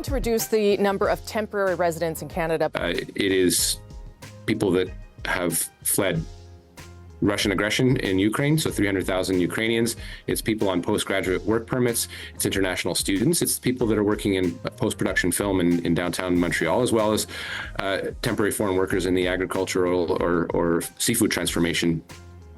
to reduce the number of temporary residents in Canada. It is people that have fled Russian aggression in Ukraine, so 300,000 Ukrainians. It's people on postgraduate work permits. It's international students. It's people that are working in post-production film in downtown Montreal, as well as temporary foreign workers in the agricultural or seafood transformation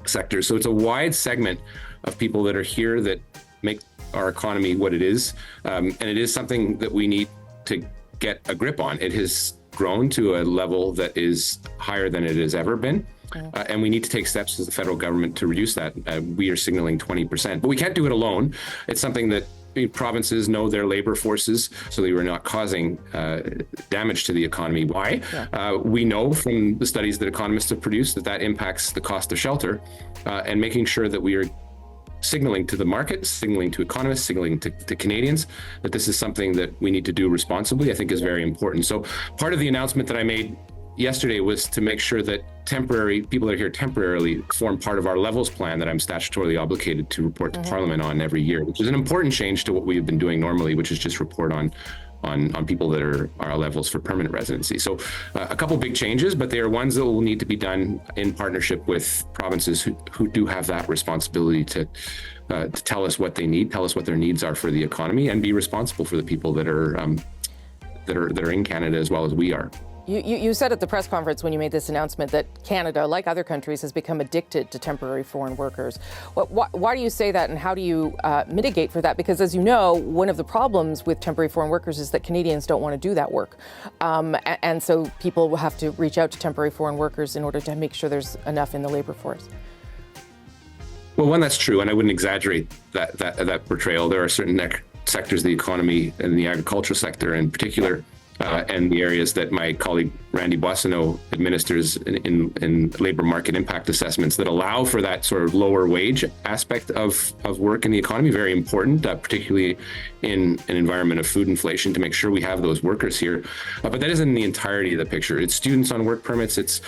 sector. So it's a wide segment of people that are here that make our economy what it is. And it is something that we need to get a grip on. It has grown to a level that is higher than it has ever been. And we need to take steps as the federal government to reduce that. We are signaling 20%, but we can't do it alone. It's something that provinces know their labor forces so that we're not causing damage to the economy. Why? We know from the studies that economists have produced that impacts the cost of shelter, and making sure that we are signaling to the market, signaling to economists, signaling to Canadians that this is something that we need to do responsibly, I think is very important. So part of the announcement that I made yesterday was to make sure that temporary people that are here temporarily form part of our levels plan that I'm statutorily obligated to report to Parliament on every year, which is an important change to what we've been doing normally, which is just report on people that are our levels for permanent residency. So a couple big changes, but they are ones that will need to be done in partnership with provinces who do have that responsibility to tell us what they need, tell us what their needs are for the economy, and be responsible for the people that are in Canada as well as we are. You said at the press conference when you made this announcement that Canada, like other countries, has become addicted to temporary foreign workers. Why do you say that, and how do you mitigate for that? Because as you know, one of the problems with temporary foreign workers is that Canadians don't want to do that work. And so people will have to reach out to temporary foreign workers in order to make sure there's enough in the labor force. Well, one, that's true, and I wouldn't exaggerate that portrayal. There are certain sectors of the economy, and the agricultural sector in particular, and the areas that my colleague Randy Boissonnault administers in labor market impact assessments that allow for that sort of lower wage aspect of work in the economy. Very important, particularly in an environment of food inflation, to make sure we have those workers here. But that isn't the entirety of the picture. It's students on work permits. It's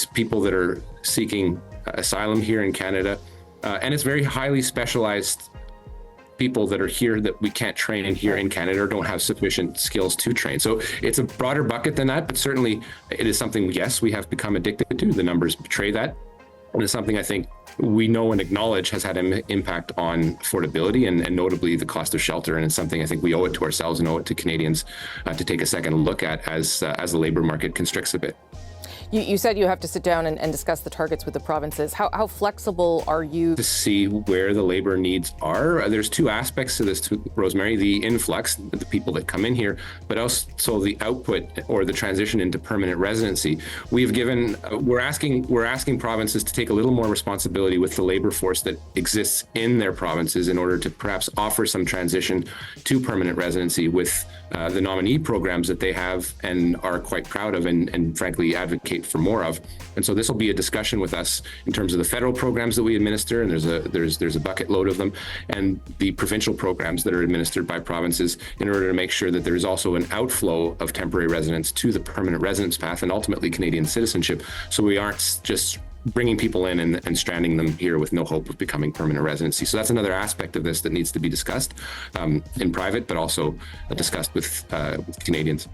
people that are seeking asylum here in Canada, and it's very highly specialized people that are here that we can't train in here in Canada or don't have sufficient skills to train. So it's a broader bucket than that, but certainly it is something, yes, we have become addicted to. The numbers betray that. And it's something I think we know and acknowledge has had an impact on affordability and notably the cost of shelter. And it's something I think we owe it to ourselves and owe it to Canadians to take a second look at as the labor market constricts a bit. You said you have to sit down and discuss the targets with the provinces. How flexible are you? To see where the labor needs are. There's two aspects to this, Rosemary, the influx, the people that come in here, but also the output or the transition into permanent residency. We're asking provinces to take a little more responsibility with the labor force that exists in their provinces in order to perhaps offer some transition to permanent residency with the nominee programs that they have and are quite proud of and frankly advocate for more of. And so this will be a discussion with us in terms of the federal programs that we administer, and there's a bucket load of them, and the provincial programs that are administered by provinces in order to make sure that there is also an outflow of temporary residents to the permanent residence path and ultimately Canadian citizenship, so we aren't just bringing people in and stranding them here with no hope of becoming permanent residency. So that's another aspect of this that needs to be discussed in private, but also discussed with Canadians.